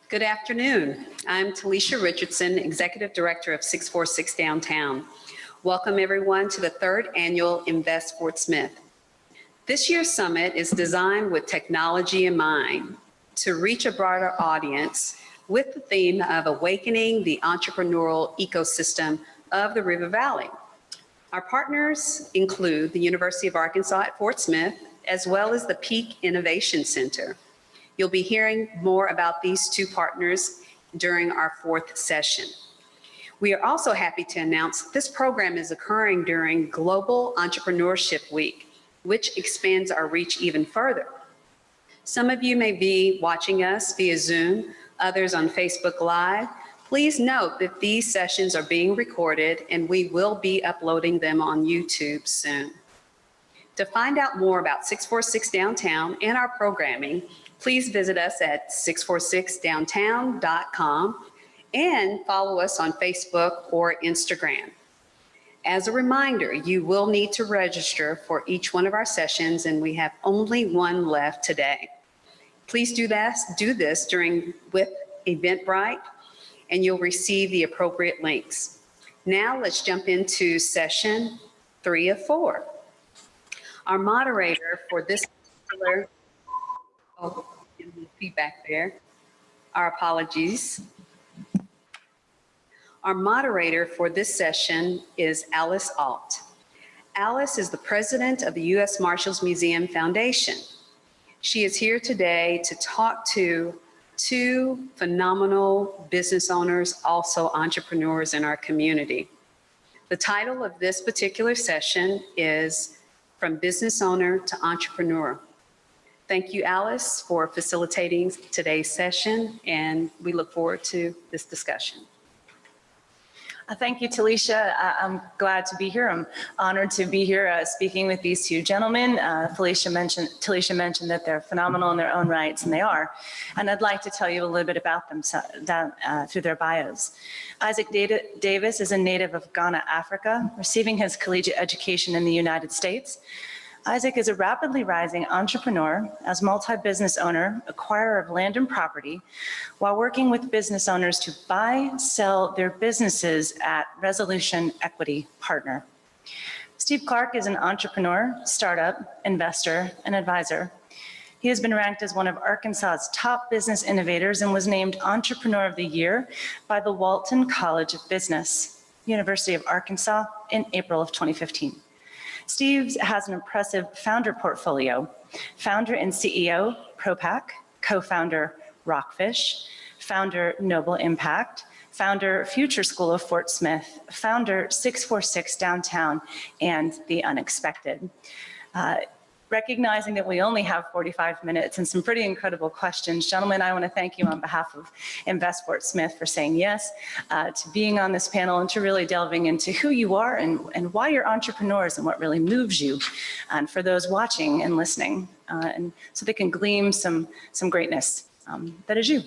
Good afternoon. I'm Talisha Richardson, Executive Director of 646 Downtown. Welcome everyone to the third annual Invest Fort Smith. This year's summit is designed with technology in mind to reach a broader audience with the theme of Awakening the Entrepreneurial Ecosystem of the River Valley. Our partners include the University of Arkansas at Fort Smith, as well as the Peak Innovation Center. You'll be hearing more about these two partners during our fourth session. We are also happy to announce this program is occurring during Global Entrepreneurship Week, which expands our reach even further. Some of you may be watching us via Zoom, others on Facebook Live. Please note that these sessions are being recorded and we will be uploading them on YouTube soon. To find out more about 646 Downtown and our programming, please visit us at 646downtown.com and follow us on Facebook or Instagram. As a reminder, you will need to register for each one of our sessions, and we have only one left today. Please do this with Eventbrite, and you'll receive the appropriate links. Now let's jump into session 3 of 4. Our moderator for this particular, feedback there, our apologies. Our moderator for this session is Alice Alt. Alice is the president of the U.S. Marshals Museum Foundation. She is here today to talk to two phenomenal business owners, also entrepreneurs in our community. The title of this particular session is From Business Owner to Entrepreneur. Thank you, Alice, for facilitating today's session, and we look forward to this discussion. Thank you, Talisha. I'm glad to be here. I'm honored to be here speaking with these two gentlemen. Talisha mentioned that they're phenomenal in their own rights, and they are. And I'd like to tell you a little bit about them through their bios. Isaac Davis is a native of Ghana, Africa, receiving his collegiate education in the United States. Isaac is a rapidly rising entrepreneur as multi-business owner, acquirer of land and property, while working with business owners to buy, sell their businesses at Resolution Equity Partner. Steve Clark is an entrepreneur, startup, investor, and advisor. He has been ranked as one of Arkansas's top business innovators and was named Entrepreneur of the Year by the Walton College of Business, University of Arkansas, in April of 2015. Steve has an impressive founder portfolio, founder and CEO, Propac, co-founder, Rockfish, founder, Noble Impact, founder, Future School of Fort Smith, founder, 646 Downtown, and The Unexpected. Recognizing that we only have 45 minutes and some pretty incredible questions, gentlemen, I want to thank you on behalf of Invest Fort Smith for saying yes to being on this panel and to really delving into who you are and why you're entrepreneurs and what really moves you, and for those watching and listening, and so they can glean some greatness that is you.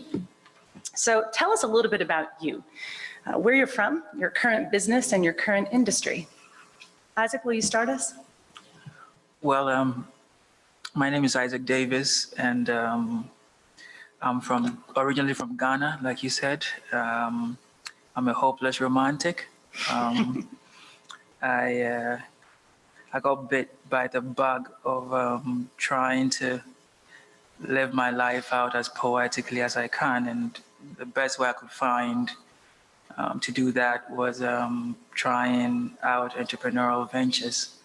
So tell us a little bit about you, where you're from, your current business, and your current industry. Isaac, will you start us? Well, my name is Isaac Davis, and I'm originally from Ghana, like you said. I'm a hopeless romantic. I got bit by the bug of trying to live my life out as poetically as I can, and the best way I could find to do that was trying out entrepreneurial ventures.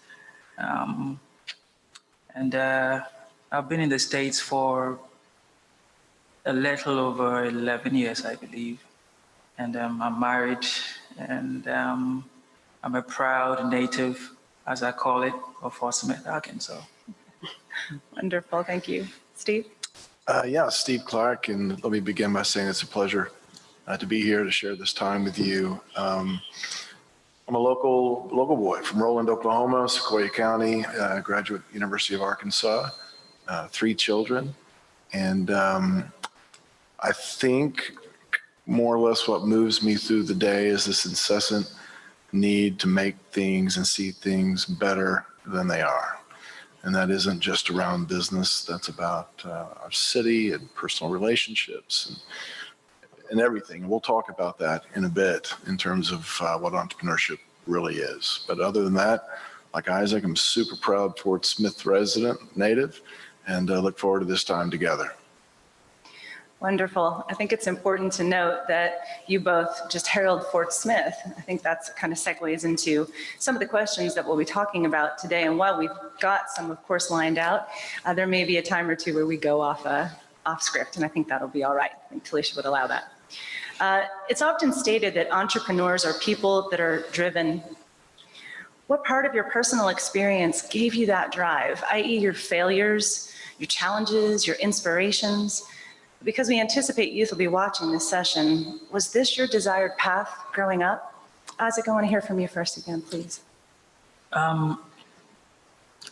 And I've been in the States for a little over 11 years, I believe. And I'm married, and I'm a proud native, as I call it, of Fort Smith, Arkansas. Wonderful, thank you. Steve? Yeah, Steve Clark, and let me begin by saying it's a pleasure to be here to share this time with you. I'm a local boy from Roland, Oklahoma, Sequoyah County, graduate University of Arkansas, 3 children. And I think more or less what moves me through the day is this incessant need to make things and see things better than they are. And that isn't just around business. That's about our city and personal relationships and everything. We'll talk about that in a bit in terms of what entrepreneurship really is. But other than that, like Isaac, I'm super proud Fort Smith resident, native, and look forward to this time together. Wonderful. I think it's important to note that you both just herald Fort Smith. I think that's kind of segues into some of the questions that we'll be talking about today. And while we've got some, of course, lined out, there may be a time or two where we go off script, and I think that'll be all right. I think Talisha would allow that. It's often stated that entrepreneurs are people that are driven. What part of your personal experience gave you that drive, i.e. your failures, your challenges, your inspirations? Because we anticipate youth will be watching this session, was this your desired path growing up? Isaac, I want to hear from you first again, please.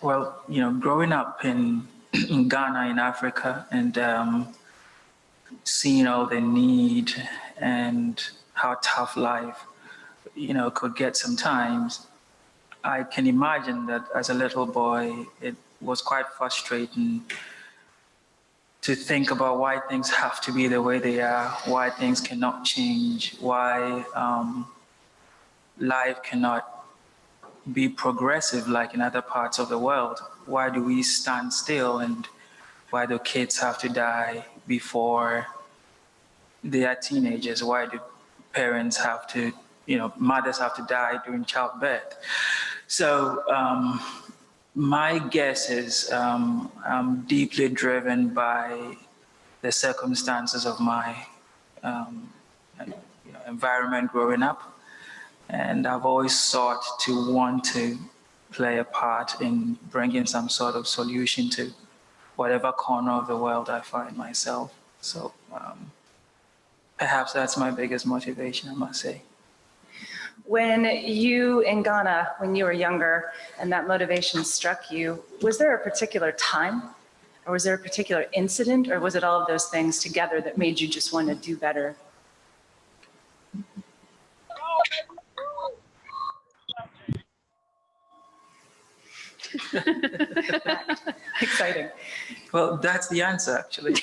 Well, growing up in Ghana, in Africa, and seeing all the need and how tough life, could get sometimes, I can imagine that as a little boy, it was quite frustrating to think about why things have to be the way they are, why things cannot change, why life cannot be progressive like in other parts of the world. Why do we stand still, and why do kids have to die before they are teenagers? Why do parents have to, mothers have to die during childbirth? So my guess is I'm deeply driven by the circumstances of my environment growing up. And I've always sought to want to play a part in bringing some sort of solution to whatever corner of the world I find myself. So perhaps that's my biggest motivation, I must say. When you, in Ghana, when you were younger and that motivation struck you, was there a particular time, or was there a particular incident, or was it all of those things together that made you just want to do better? Exciting. Well, that's the answer, actually.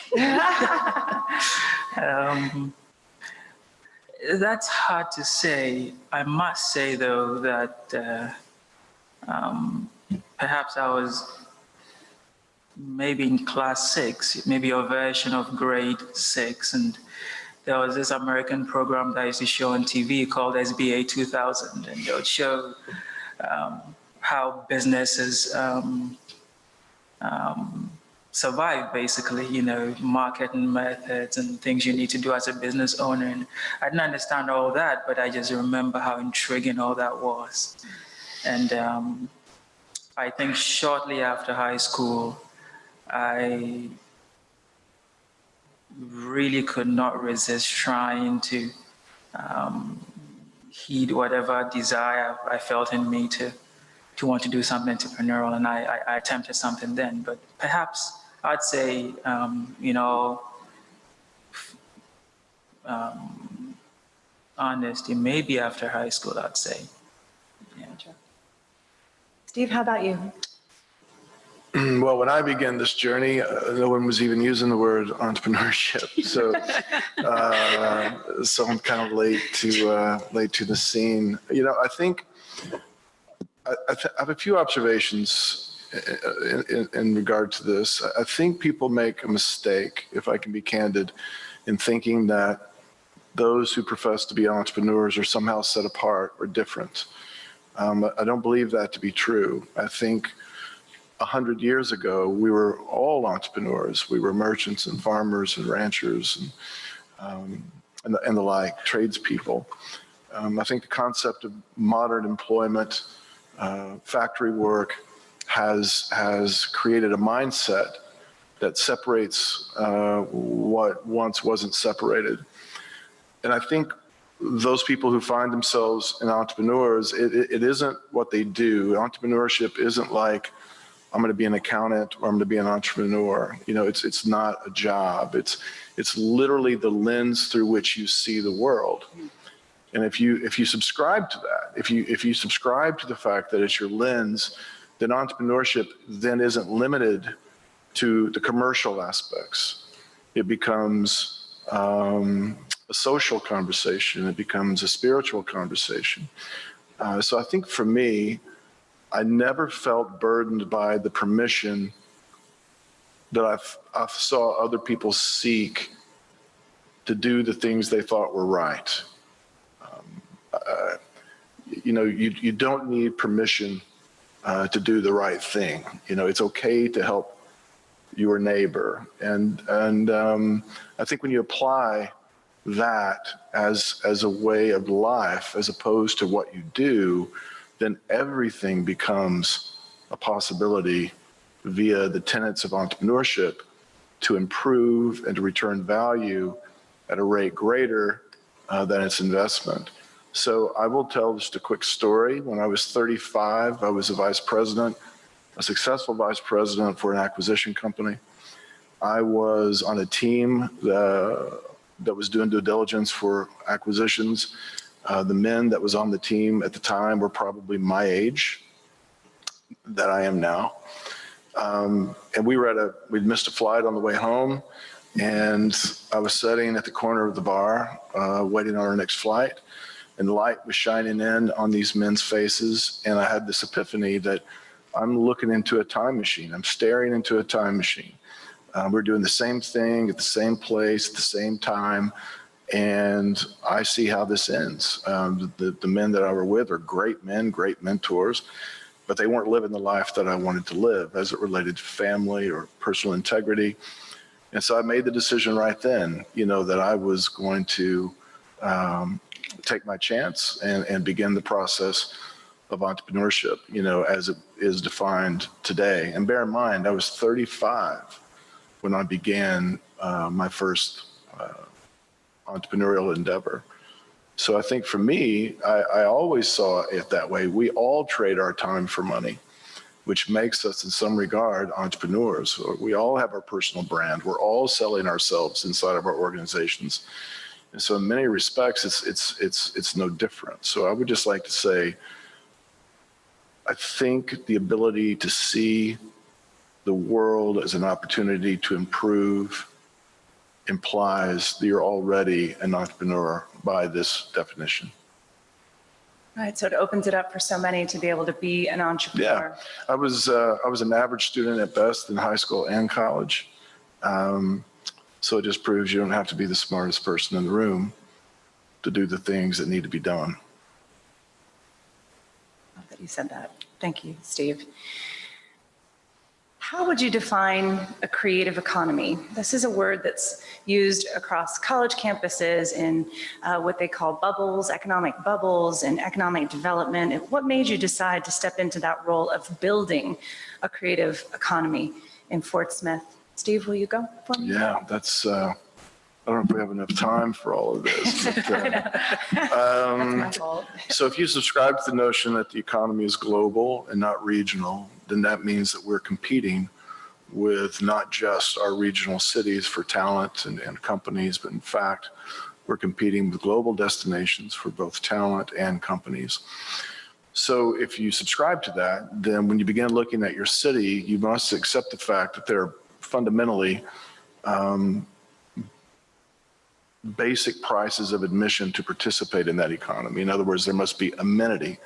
That's hard to say. I must say, though, that perhaps I was maybe in class 6, maybe a version of grade 6, and there was this American program that I used to show on TV called SBA 2000, and they would show how businesses survive, basically, marketing methods and things you need to do as a business owner. And I didn't understand all that, but I just remember how intriguing all that was. And I think shortly after high school, I really could not resist trying to heed whatever desire I felt in me to want to do something entrepreneurial, and I attempted something then. But perhaps I'd say, honesty, maybe after high school, I'd say. Yeah. Steve, how about you? Well, when I began this journey, no one was even using the word entrepreneurship. So, so I'm kind of late to the scene. I think I have a few observations in regard to this. I think people make a mistake, if I can be candid, in thinking that those who profess to be entrepreneurs are somehow set apart or different. I don't believe that to be true. I think 100 years ago, we were all entrepreneurs. We were merchants and farmers and ranchers and the like, tradespeople. I think the concept of modern employment, factory work, has created a mindset that separates what once wasn't separated. And I think those people who find themselves in entrepreneurs, it isn't what they do. Entrepreneurship isn't like, I'm going to be an accountant or I'm going to be an entrepreneur. It's not a job. It's literally the lens through which you see the world. And if you subscribe to that, if you subscribe to the fact that it's your lens then entrepreneurship then isn't limited to the commercial aspects. It becomes a social conversation. It becomes a spiritual conversation. So I think for me, I never felt burdened by the permission that I saw other people seek to do the things they thought were right. You don't need permission to do the right thing. It's okay to help your neighbor. And I think when you apply that as a way of life, as opposed to what you do, then everything becomes a possibility via the tenets of entrepreneurship to improve and to return value at a rate greater than its investment. So I will tell just a quick story. When I was 35, I was a successful vice president for an acquisition company. I was on a team that was doing due diligence for acquisitions. The men that was on the team at the time were probably my age that I am now. And we'd missed a flight on the way home, and I was sitting at the corner of the bar, waiting on our next flight, and the light was shining in on these men's faces, and I had this epiphany that I'm looking into a time machine. I'm staring into a time machine. We're doing the same thing at the same place at the same time, and I see how this ends. The men that I were with are great men, great mentors, but they weren't living the life that I wanted to live as it related to family or personal integrity. And so I made the decision right then, that I was going to take my chance and begin the process of entrepreneurship, as it is defined today. And bear in mind, I was 35 when I began my first entrepreneurial endeavor. So I think for me, I always saw it that way. We all trade our time for money, which makes us in some regard entrepreneurs. We all have our personal brand. We're all selling ourselves inside of our organizations. And so in many respects, it's no different. So I would just like to say, I think the ability to see the world as an opportunity to improve implies that you're already an entrepreneur by this definition. Right, so it opens it up for so many to be able to be an entrepreneur. Yeah, I was an average student at best in high school and college. So it just proves you don't have to be the smartest person in the room to do the things that need to be done. Love that you said that. Thank you, Steve. How would you define a creative economy? This is a word that's used across college campuses in what they call bubbles, economic bubbles, and economic development. And what made you decide to step into that role of building a creative economy in Fort Smith? Steve, will you go for me? Yeah, that's, I don't know if we have enough time for all of this. But, That's my fault. so if you subscribe to the notion that the economy is global and not regional, then that means that we're competing with not just our regional cities for talent and companies, but in fact, we're competing with global destinations for both talent and companies. So if you subscribe to that, then when you begin looking at your city, you must accept the fact that there are fundamentally basic prices of admission to participate in that economy. In other words, there must be amenity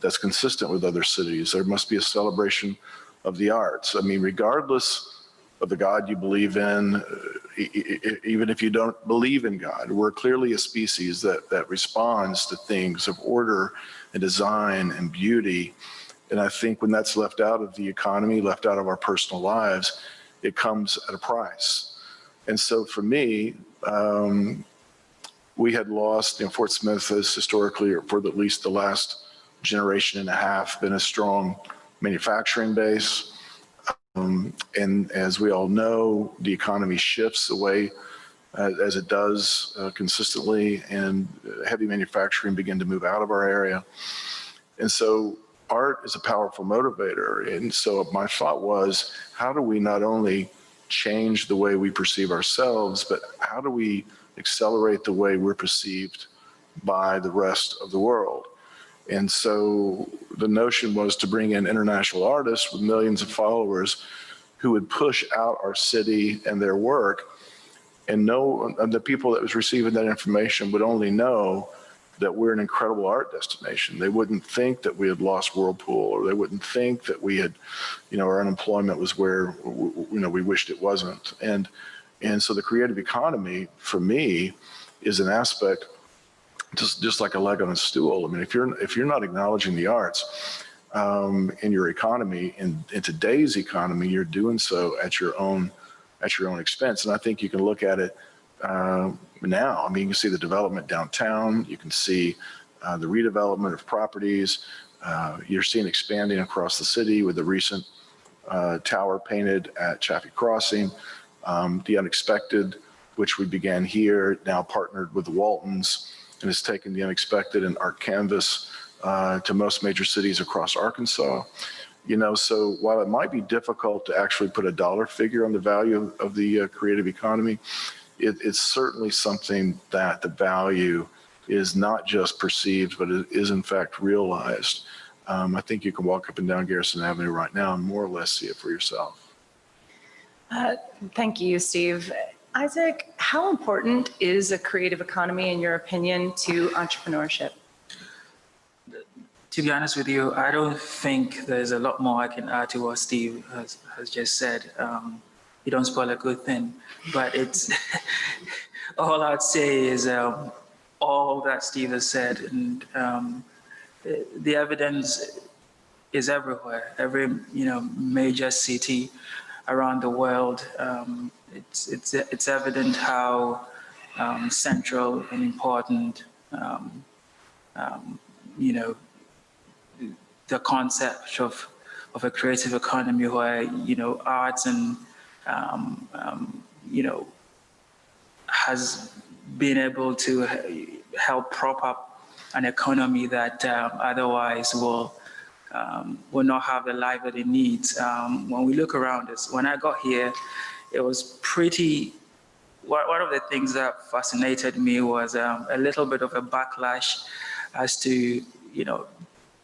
that's consistent with other cities. There must be a celebration of the arts. I mean, regardless of the God you believe in, even if you don't believe in God, we're clearly a species that responds to things of order and design and beauty. And I think when that's left out of the economy, left out of our personal lives, it comes at a price. And so for me, we had lost, Fort Smith has historically, or for at least the last generation and a half, been a strong manufacturing base. And as we all know, the economy shifts away as it does consistently, and heavy manufacturing began to move out of our area. And so art is a powerful motivator. And so my thought was, how do we not only change the way we perceive ourselves, but how do we accelerate the way we're perceived by the rest of the world? And so the notion was to bring in international artists with millions of followers who would push out our city and their work, and the people that was receiving that information would only know that we're an incredible art destination. They wouldn't think that we had lost Whirlpool, or they wouldn't think that we had, our unemployment was where, we wished it wasn't. And so the creative economy for me is an aspect, just like a leg on a stool. I mean, if you're not acknowledging the arts in your economy, in today's economy, you're doing so at your own expense. And I think you can look at it now. I mean, you can see the development downtown. You can see the redevelopment of properties. You're seeing expanding across the city with the recent tower painted at Chaffee Crossing. The Unexpected, which we began here, now partnered with the Waltons, and has taken the unexpected and art canvas to most major cities across Arkansas. So while it might be difficult to actually put a dollar figure on the value of the creative economy, it's certainly something that the value is not just perceived, but it is in fact realized. I think you can walk up and down Garrison Avenue right now and more or less see it for yourself. Thank you, Steve. Isaac, how important is a creative economy, in your opinion, to entrepreneurship? To be honest with you, I don't think there's a lot more I can add to what Steve has just said. You don't spoil a good thing, but it's all I'd say is all that Steve has said, and the evidence is everywhere. Every major city around the world, it's evident how central and important the concept of a creative economy where arts and has been able to help prop up an economy that otherwise will not have the life that it needs. When we look around us, when I got here, it was pretty. One of the things that fascinated me was a little bit of a backlash as to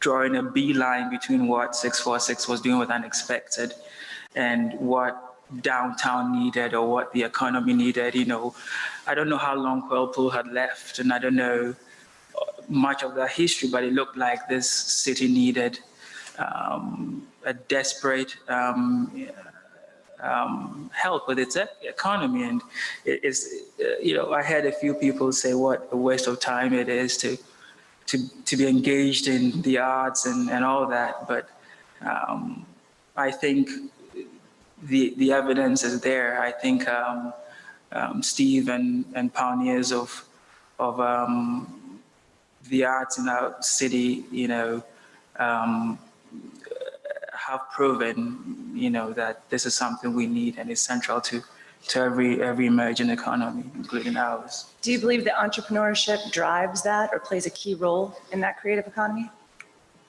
drawing a beeline between what 646 was doing with Unexpected and what downtown needed or what the economy needed. I don't know how long Whirlpool had left, and I don't know much of the history, but it looked like this city needed a desperate help with its economy. And it is, I heard a few people say what a waste of time it is to be engaged in the arts and all that. But I think the evidence is there. I think Steve and pioneers of the arts in our city, have proven, that this is something we need and is central to every emerging economy, including ours. Do you believe that entrepreneurship drives that or plays a key role in that creative economy?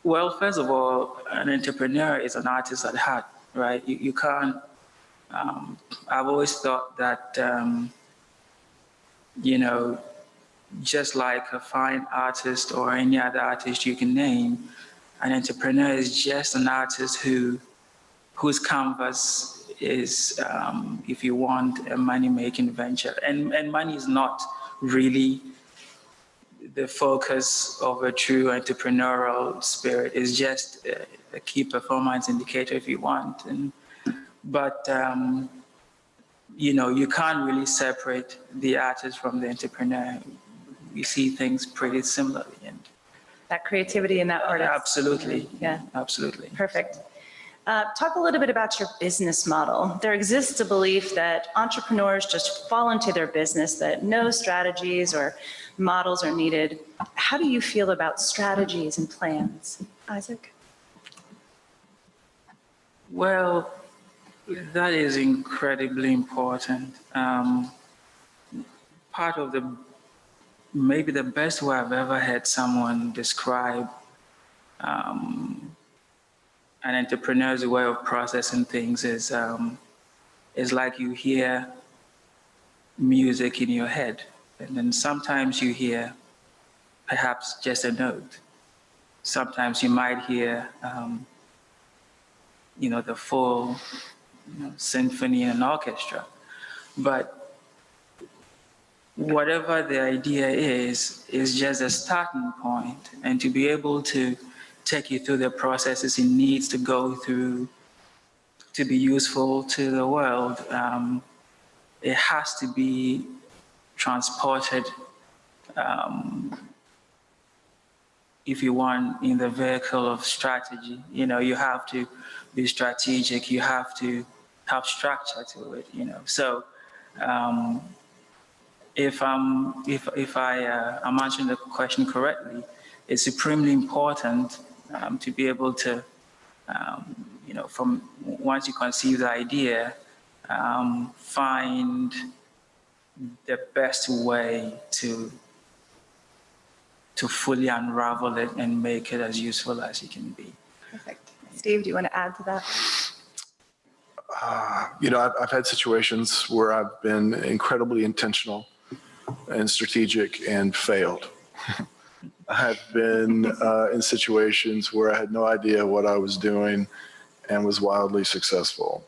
Well, first of all, an entrepreneur is an artist at heart, right? You can't, I've always thought that, just like a fine artist or any other artist you can name, an entrepreneur is just an artist whose canvas is, if you want, a money-making venture. And money is not really the focus of a true entrepreneurial spirit. It's just a key performance indicator if you want. But you can't really separate the artist from the entrepreneur. You see things pretty similarly. And that creativity and that artist. Absolutely. Yeah. Absolutely. Perfect. Talk a little bit about your business model. There exists a belief that entrepreneurs just fall into their business, that no strategies or models are needed. How do you feel about strategies and plans, Isaac? Well, that is incredibly important. Part of maybe the best way I've ever heard someone describe an entrepreneur's way of processing things is like you hear music in your head, and then sometimes you hear perhaps just a note, sometimes you might hear, the full symphony in an orchestra. But whatever the idea is just a starting point, and to be able to take you through the processes it needs to go through to be useful to the world, it has to be transported, if you want, in the vehicle of strategy. You have to be strategic. You have to have structure to it. So if I'm answering the question correctly, it's supremely important to be able to, from once you conceive the idea, find the best way to fully unravel it and make it as useful as it can be. Perfect. Steve, do you want to add to that? I've had situations where I've been incredibly intentional and strategic and failed. I've been in situations where I had no idea what I was doing and was wildly successful.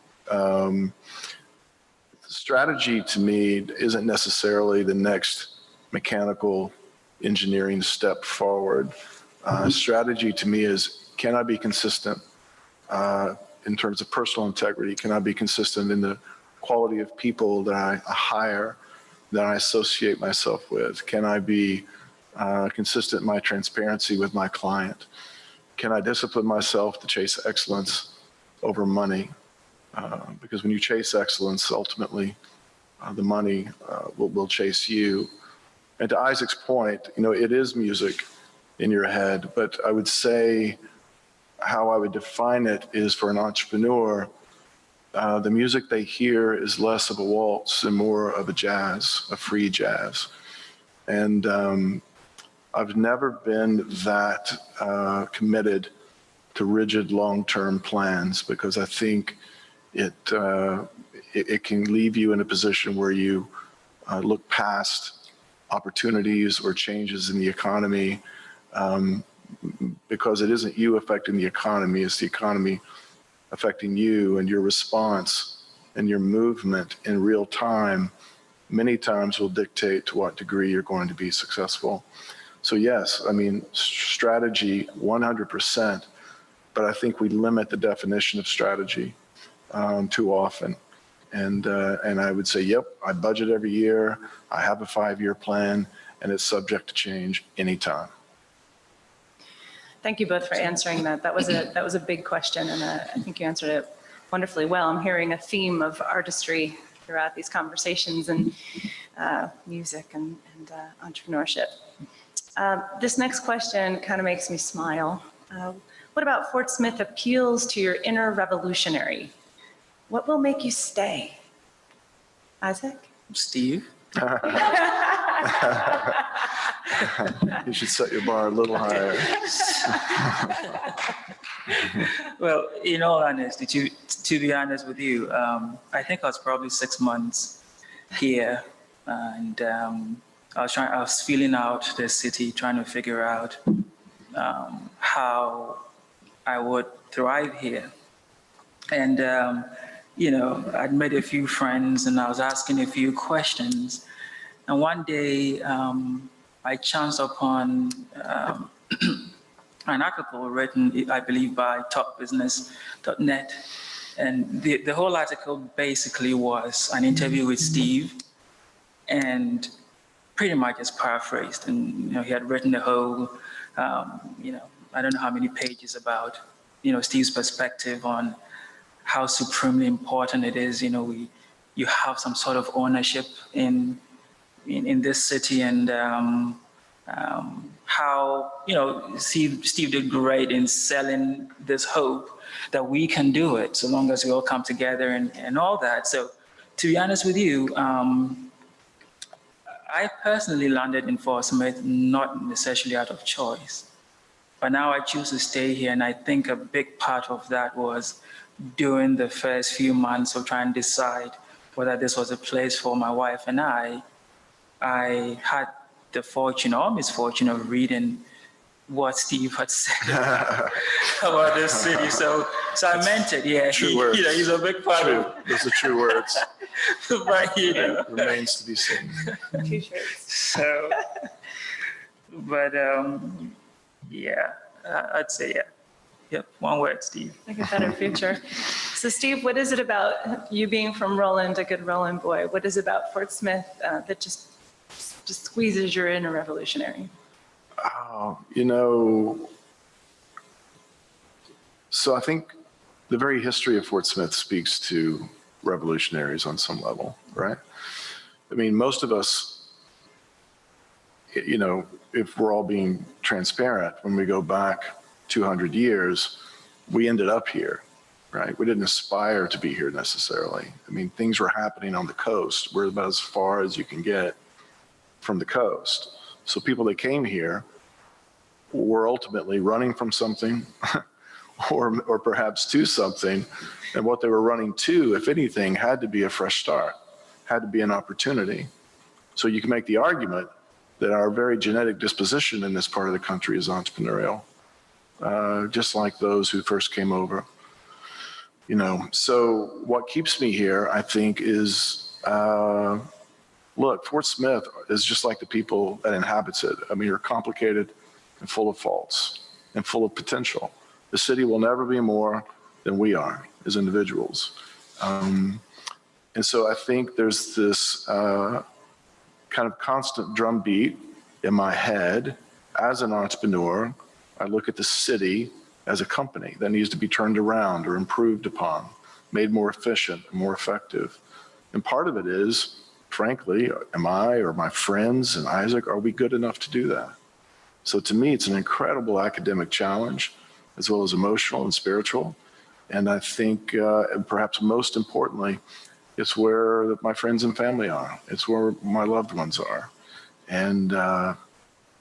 Strategy to me isn't necessarily the next mechanical engineering step forward. Strategy to me is, can I be consistent in terms of personal integrity? Can I be consistent in the quality of people that I hire, that I associate myself with? Can I be consistent in my transparency with my client? Can I discipline myself to chase excellence over money? Because when you chase excellence, ultimately the money will chase you. And to Isaac's point, it is music in your head, but I would say how I would define it is, for an entrepreneur, the music they hear is less of a waltz and more of a jazz, a free jazz. And I've never been that committed to rigid long-term plans, because I think it can leave you in a position where you look past opportunities or changes in the economy, because it isn't you affecting the economy, it's the economy affecting you, and your response and your movement in real time many times will dictate to what degree you're going to be successful. So yes, strategy 100%, but I think we limit the definition of strategy too often. And I would say, yep, I budget every year, I have a 5-year plan, and it's subject to change anytime. Thank you both for answering that. That was a big question, and I think you answered it wonderfully well. I'm hearing a theme of artistry throughout these conversations, and music and entrepreneurship. This next question kind of makes me smile. What about Fort Smith appeals to your inner revolutionary? What will make you stay? Isaac? Steve? You should set your bar a little higher. Well, in all honesty, to be honest with you, I think I was probably 6 months here, and I was feeling out the city, trying to figure out how I would thrive here. And I'd made a few friends, and I was asking a few questions. And one day, I chanced upon an article written, I believe, by topbusiness.net. And the whole article basically was an interview with Steve, and pretty much is paraphrased. And he had written the whole, I don't know how many pages about, Steve's perspective on how supremely important it is, you have some sort of ownership in this city, and how, Steve did great in selling this hope that we can do it so long as we all come together and all that. So to be honest with you, I personally landed in Fort Smith not necessarily out of choice, but now I choose to stay here. And I think a big part of that was during the first few months of trying to decide whether this was a place for my wife and I had the fortune or misfortune of reading what Steve had said about this city. So I meant it. Yeah, True words. He's a big part True. of Those are true words. but Remains to be seen. T-shirts. So, but yeah, I'd say yeah. Yep, one word, Steve. Like a better future. So Steve, what is it about you being from Roland, a good Roland boy? What is it about Fort Smith that just squeezes your inner revolutionary? So I think the very history of Fort Smith speaks to revolutionaries on some level, right? I mean, most of us, if we're all being transparent, when we go back 200 years, we ended up here, right? We didn't aspire to be here necessarily. I mean, things were happening on the coast. We're about as far as you can get from the coast. So people that came here were ultimately running from something or perhaps to something. And what they were running to, if anything, had to be a fresh start, had to be an opportunity. So you can make the argument that our very genetic disposition in this part of the country is entrepreneurial, just like those who first came over. So what keeps me here, I think, is, look, Fort Smith is just like the people that inhabits it. I mean, you're complicated and full of faults and full of potential. The city will never be more than we are as individuals. And so I think there's this kind of constant drumbeat in my head as an entrepreneur. I look at the city as a company that needs to be turned around or improved upon, made more efficient, more effective. And part of it is, frankly, am I or my friends and Isaac, are we good enough to do that? So to me, it's an incredible academic challenge, as well as emotional and spiritual. And I think, and perhaps most importantly, it's where my friends and family are. It's where my loved ones are. And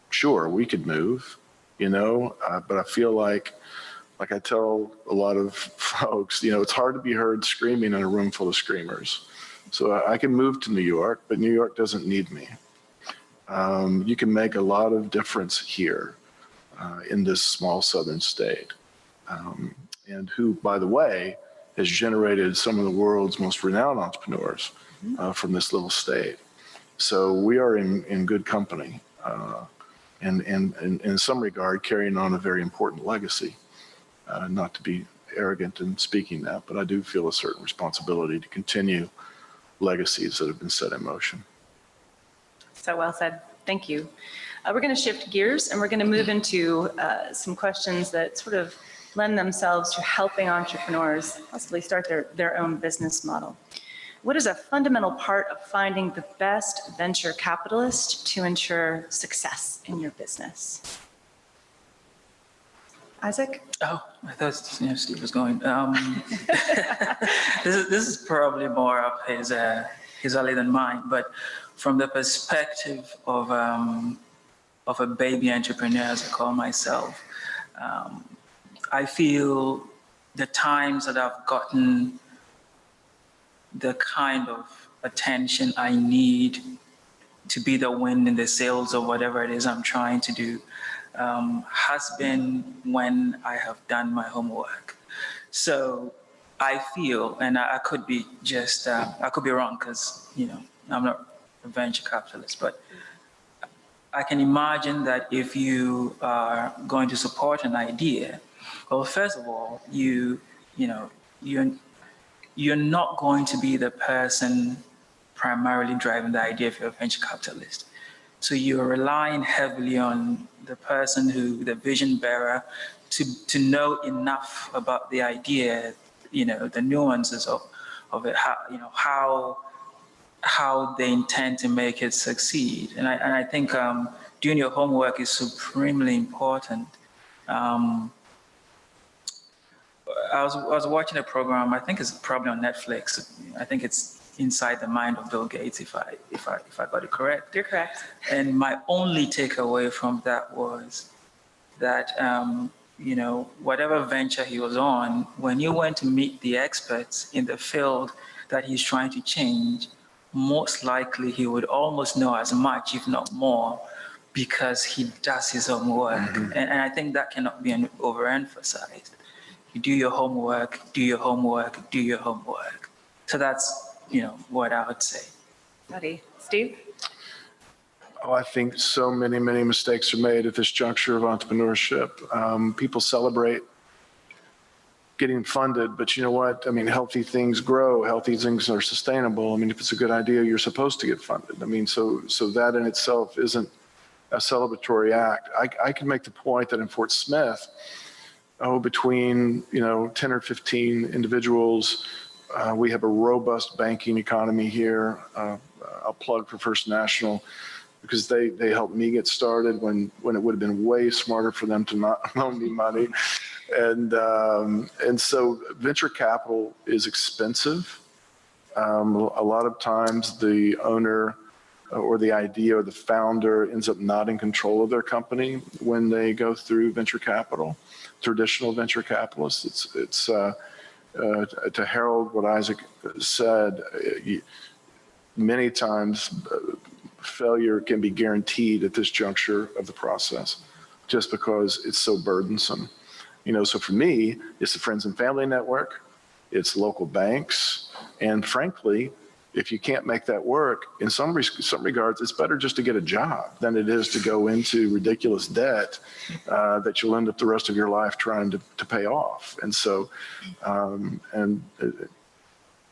sure, we could move, but I feel like I tell a lot of folks, it's hard to be heard screaming in a room full of screamers. So I can move to New York, but New York doesn't need me. You can make a lot of difference here in this small southern state. And who, by the way, has generated some of the world's most renowned entrepreneurs from this little state. So we are in good company, and in some regard carrying on a very important legacy. Not to be arrogant in speaking that, but I do feel a certain responsibility to continue legacies that have been set in motion. So well said. Thank you. We're going to shift gears and we're going to move into some questions that sort of lend themselves to helping entrepreneurs possibly start their own business model. What is a fundamental part of finding the best venture capitalist to ensure success in your business? Isaac? Oh, I thought Steve was going. This is probably more of his alley than mine, but from the perspective of a baby entrepreneur, as I call myself, I feel the times that I've gotten the kind of attention I need to be the wind in the sails of whatever it is I'm trying to do has been when I have done my homework. So I feel, and I could be just, I could be wrong because, I'm not a venture capitalist, but I can imagine that if you are going to support an idea, well, first of all, you're not going to be the person primarily driving the idea if you're a venture capitalist. So you're relying heavily on the person the vision bearer, to know enough about the idea, the nuances of it, how they intend to make it succeed. And I think doing your homework is supremely important. I was watching a program, I think it's probably on Netflix. I think it's Inside the Mind of Bill Gates, if I got it correct. You're correct. And my only takeaway from that was that, whatever venture he was on, when you went to meet the experts in the field that he's trying to change, most likely he would almost know as much, if not more, because he does his homework. And I think that cannot be overemphasized. You do your homework, do your homework, do your homework. So that's, what I would say. Buddy. Steve? Oh, I think so many, many mistakes are made at this juncture of entrepreneurship. People celebrate getting funded, but you know what? I mean, healthy things grow, healthy things are sustainable. I mean, if it's a good idea, you're supposed to get funded. I mean, so that in itself isn't a celebratory act. I can make the point that in Fort Smith, between 10 or 15 individuals, we have a robust banking economy here. I'll plug for First National because they helped me get started when it would have been way smarter for them to not loan me money. And so venture capital is expensive. A lot of times the owner or the idea or the founder ends up not in control of their company when they go through venture capital. Traditional venture capitalists, it's to herald what Isaac said, many times failure can be guaranteed at this juncture of the process just because it's so burdensome. So for me, it's the friends and family network, it's local banks, and frankly, if you can't make that work, in some regards, it's better just to get a job than it is to go into ridiculous debt that you'll end up the rest of your life trying to pay off. And so,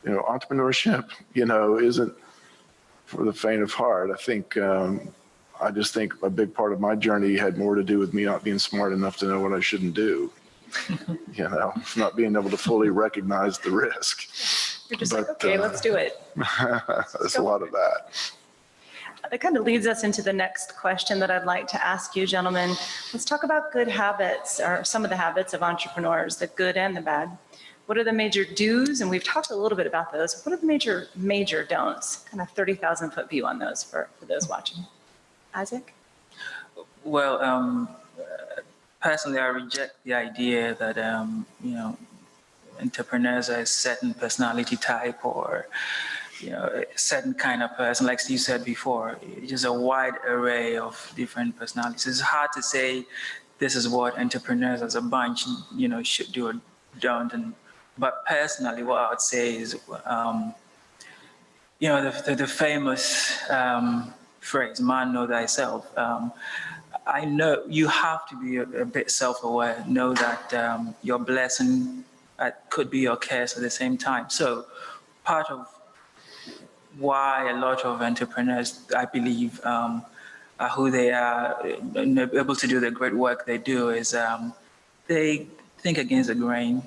entrepreneurship, isn't for the faint of heart. I just think a big part of my journey had more to do with me not being smart enough to know what I shouldn't do. Not being able to fully recognize the risk. You're just okay, let's do it. There's a lot of that. That kind of leads us into the next question that I'd like to ask you, gentlemen. Let's talk about good habits, or some of the habits of entrepreneurs, the good and the bad. What are the major do's? And we've talked a little bit about those. What are the major don'ts? Kind of 30,000-foot view on those for those watching. Isaac? Well, personally, I reject the idea that, entrepreneurs are a certain personality type or, a certain kind of person. Like Steve said before, it's just a wide array of different personalities. It's hard to say this is what entrepreneurs as a bunch, should do or don't. But personally, what I would say is, the famous phrase, man, know thyself. I know you have to be a bit self-aware, know that your blessing could be your curse at the same time. So part of why a lot of entrepreneurs, I believe, are who they are, able to do the great work they do is they think against the grain.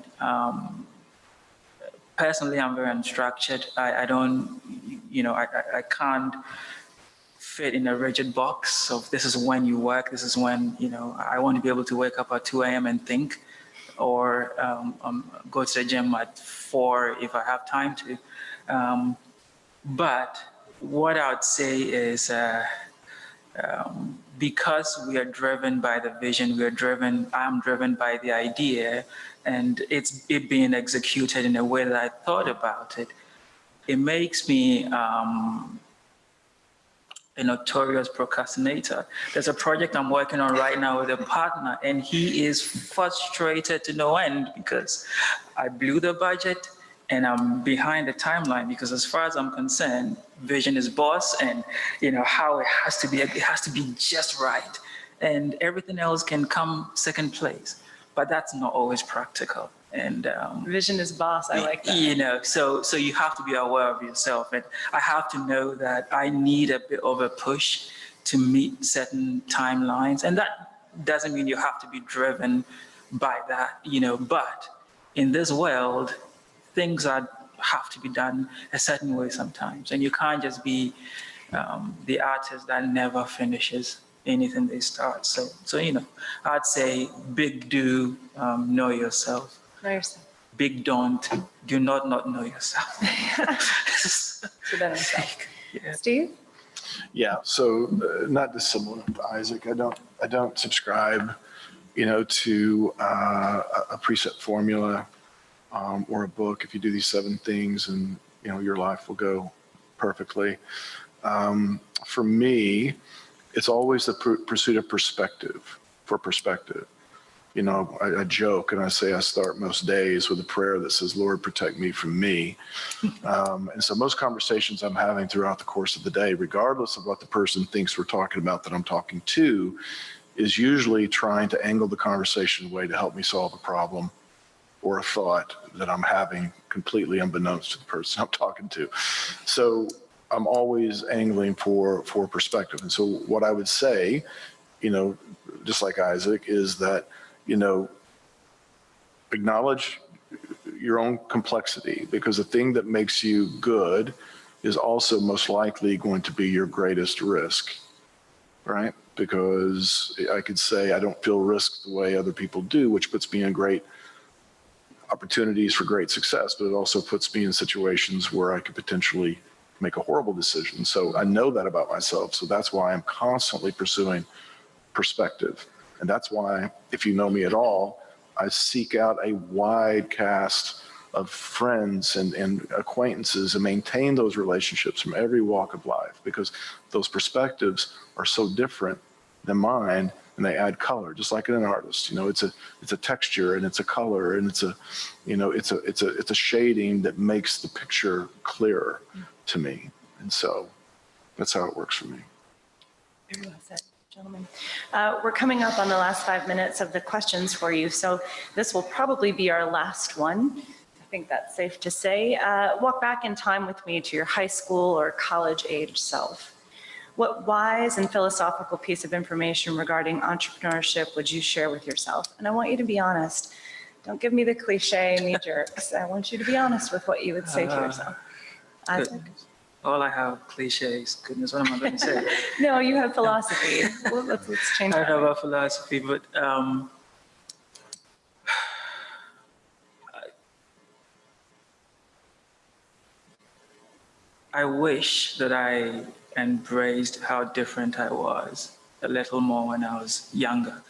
Personally, I'm very unstructured. I don't, I can't fit in a rigid box of this is when you work, this is when, I want to be able to wake up at 2 a.m. and think, or go to the gym at 4 if I have time to. But what I would say is because we are driven by the vision, I'm driven by the idea, and it being executed in a way that I thought about it, it makes me a notorious procrastinator. There's a project I'm working on right now with a partner, and he is frustrated to no end because I blew the budget and I'm behind the timeline because as far as I'm concerned, vision is boss, and how it has to be just right. And everything else can come second place, but that's not always practical. And Vision is boss, I like that. So you have to be aware of yourself, and I have to know that I need a bit of a push to meet certain timelines, and that doesn't mean you have to be driven by that, but in this world, things have to be done a certain way sometimes, and you can't just be the artist that never finishes anything they start. So I'd say big do, know yourself. Know yourself. Big don't, do not know yourself. So that himself. Yeah. Steve? Yeah, so not dissimilar to Isaac. I don't subscribe, to a preset formula or a book. If you do these 7 things, and your life will go perfectly. For me, it's always the pursuit of perspective, for perspective. You know, I joke and I say I start most days with a prayer that says, Lord, protect me from me. And so most conversations I'm having throughout the course of the day, regardless of what the person thinks we're talking about that I'm talking to, is usually trying to angle the conversation away to help me solve a problem or a thought that I'm having completely unbeknownst to the person I'm talking to. So I'm always angling for perspective. And so what I would say, you know, just like Isaac, is that, you know, acknowledge your own complexity, because the thing that makes you good is also most likely going to be your greatest risk, right? Because I could say I don't feel risk the way other people do, which puts me in great opportunities for great success, but it also puts me in situations where I could potentially make a horrible decision. So I know that about myself. So that's why I'm constantly pursuing perspective. And that's why, if you know me at all, I seek out a wide cast of friends and acquaintances and maintain those relationships from every walk of life, because those perspectives are so different than mine, and they add color, just like in an artist. You know, it's a texture and it's a color and it's a, you know, it's a shading that makes the picture clearer to me. And so that's how it works for me. Very well said, gentlemen. We're coming up on the last 5 minutes of the questions for you, so this will probably be our last one. I think that's safe to say. Walk back in time with me to your high school or college age self. What wise and philosophical piece of information regarding entrepreneurship would you share with yourself? And I want you to be honest. Don't give me the cliche knee jerks. I want you to be honest with what you would say to yourself. Isaac? All I have cliches. Goodness, what am I going to say? No, you have philosophy. Well, let's change I that. have a philosophy, but I wish that I embraced how different I was a little more when I was younger.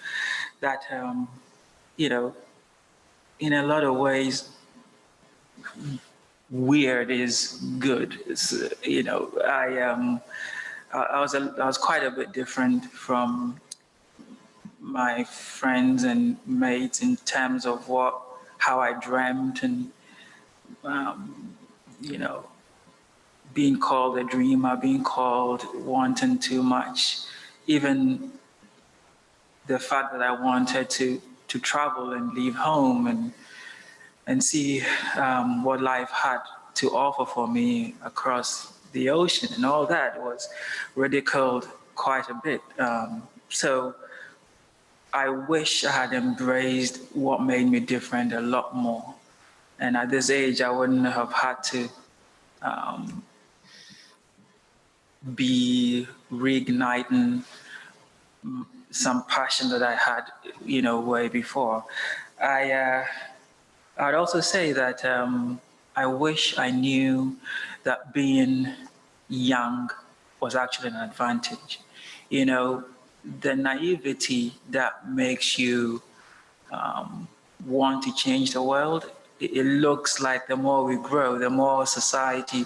That, you know, in a lot of ways, weird is good. It's, you know, I was quite a bit different from my friends and mates in terms of how I dreamt, and you know, being called a dreamer, being called wanting too much, even the fact that I wanted to travel and leave home and see what life had to offer for me across the ocean, and all that was ridiculed quite a bit. So I wish I had embraced what made me different a lot more. And at this age, I wouldn't have had to be reigniting some passion that I had, you know, way before. I'd also say that I wish I knew that being young was actually an advantage. You know, the naivety that makes you want to change the world, it looks like the more we grow, the more society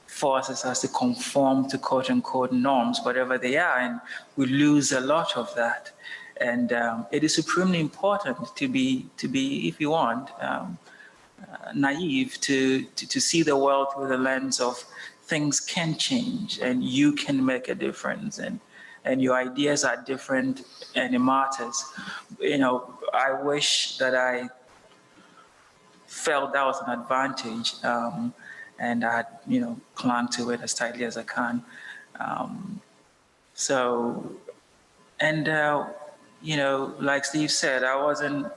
forces us to conform to quote unquote norms, whatever they are, and we lose a lot of that. And it is supremely important to be, if you want, naive, to see the world through the lens of things can change and you can make a difference, and your ideas are different and it matters. You know, I wish that I felt that was an advantage, and I had, you know, clung to it as tightly as I can. You know, like Steve said, I wasn't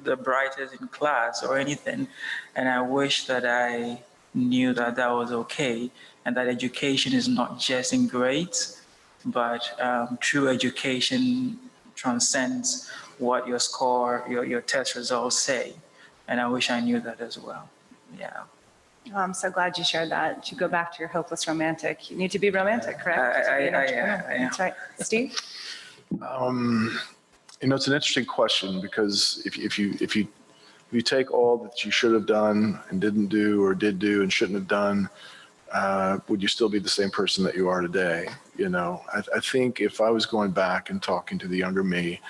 the brightest in class or anything, and I wish that I knew that that was okay, and that education is not just in grades, but true education transcends what your score, your test results say. And I wish I knew that as well. Yeah. Oh, I'm so glad you shared that. To go back to your hopeless romantic, you need to be romantic, correct? I am. That's right. Steve? You know, it's an interesting question, because if you take all that you should have done and didn't do, or did do and shouldn't have done, would you still be the same person that you are today? You know, I think if I was going back and talking to the younger me,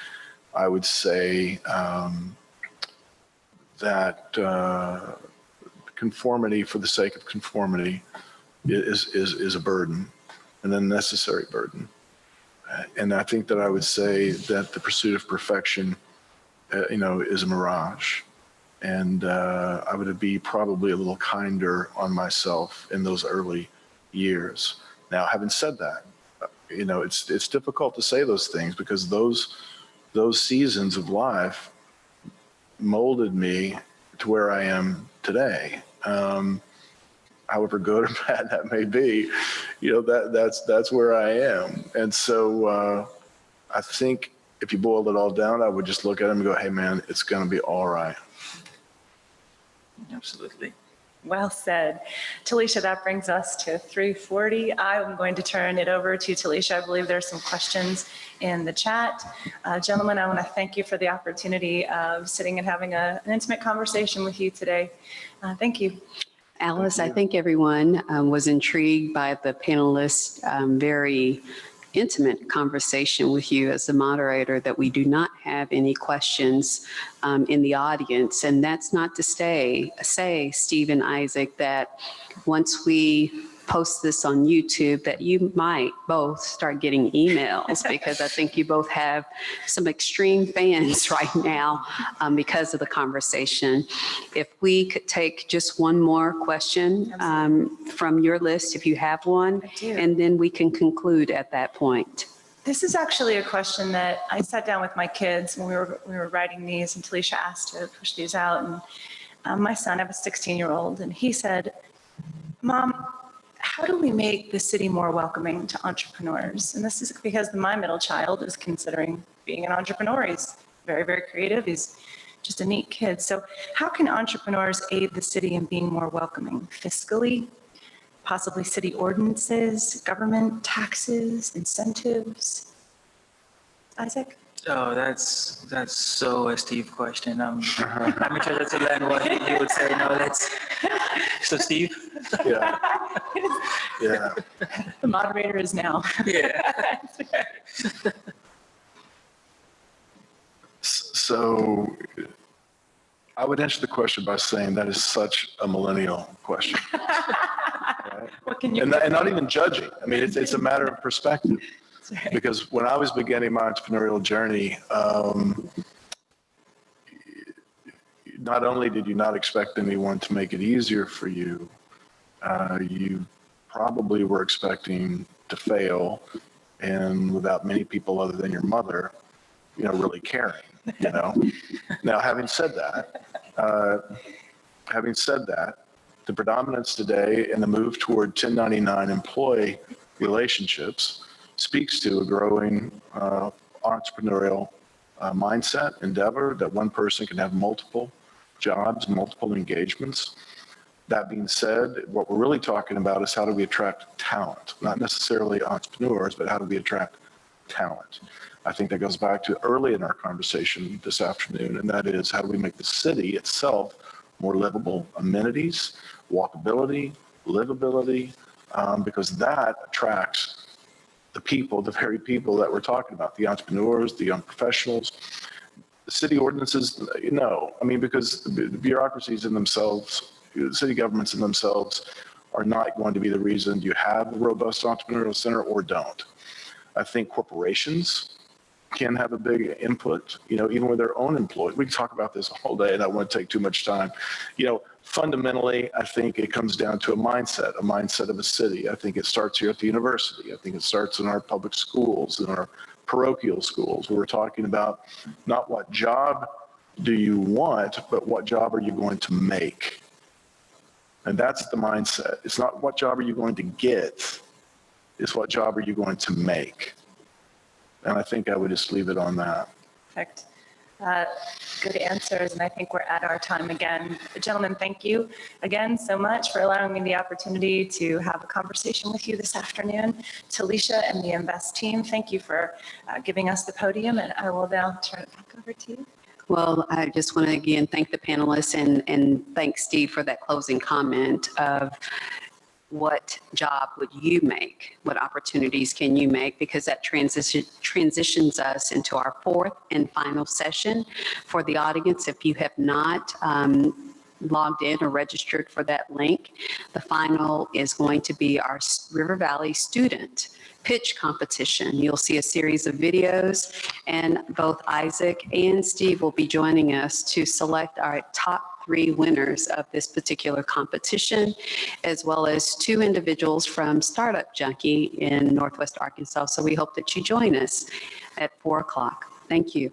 I would say that conformity for the sake of conformity is a burden, an unnecessary burden. And I think that I would say that the pursuit of perfection, is a mirage. And I would be probably a little kinder on myself in those early years. Now, having said that, it's difficult to say those things because those seasons of life molded me to where I am today. However good or bad that may be, that's where I am. And so I think if you boiled it all down, I would just look at him and go, hey man, it's going to be all right. Absolutely. Well said. Talisha, that brings us to 3:40. I'm going to turn it over to Talisha. I believe there's some questions in the chat. Gentlemen, I want to thank you for the opportunity of sitting and having an intimate conversation with you today. Thank you. Alice, I think everyone was intrigued by the panelists' very intimate conversation with you as the moderator, that we do not have any questions in the audience. And that's not to say, Steve and Isaac, that once we post this on YouTube, that you might both start getting emails, because I think you both have some extreme fans right now because of the conversation. If we could take just one more question from your list, if you have one, and then we can conclude at that point. This is actually a question that I sat down with my kids when we were writing these, and Talisha asked to push these out. And my son, I have a 16-year-old, and he said, Mom, how do we make the city more welcoming to entrepreneurs? And this is because my middle child is considering being an entrepreneur. He's very, very creative. He's just a neat kid. So how can entrepreneurs aid the city in being more welcoming? Fiscally, possibly city ordinances, government taxes, incentives? Isaac? Oh, that's so a Steve question. I'm interested to learn what he would say. No, so Steve? Yeah. Yeah. The moderator is now. Yeah. So I would answer the question by saying that is such a millennial question. Right? What can you? And not even judging. I mean, it's a matter of perspective. Because when I was beginning my entrepreneurial journey, not only did you not expect anyone to make it easier for you, you probably were expecting to fail, and without many people other than your mother, really caring, Now, having said that, the predominance today and the move toward 1099 employee relationships speaks to a growing entrepreneurial mindset, endeavor, that one person can have multiple jobs, multiple engagements. That being said, what we're really talking about is how do we attract talent, not necessarily entrepreneurs, but how do we attract talent? I think that goes back to early in our conversation this afternoon, and that is how do we make the city itself more livable, amenities, walkability, livability, because that attracts the people, the very people that we're talking about, the entrepreneurs, the young professionals. The city ordinances, because the bureaucracies in themselves, the city governments in themselves are not going to be the reason you have a robust entrepreneurial center or don't. I think corporations can have a big input, even with their own employees. We can talk about this all day and I won't take too much time. Fundamentally, I think it comes down to a mindset of a city. I think it starts here at the university. I think it starts in our public schools, in our parochial schools, where we're talking about not what job do you want, but what job are you going to make? And that's the mindset. It's not what job are you going to get, it's what job are you going to make? And I think I would just leave it on that. Perfect. Good answers, and I think we're at our time again. Gentlemen, thank you again so much for allowing me the opportunity to have a conversation with you this afternoon. Talisha and the Invest team, thank you for giving us the podium, and I will now turn it back over to you. Well, I just want to again thank the panelists and thank Steve for that closing comment of what job would you make? What opportunities can you make? Because that transitions us into our fourth and final session. For the audience, if you have not logged in or registered for that link, the final is going to be our River Valley student pitch competition. You'll see a series of videos, and both Isaac and Steve will be joining us to select our top 3 winners of this particular competition, as well as 2 individuals from Startup Junkie in Northwest Arkansas. So we hope that you join us at 4 o'clock. Thank you.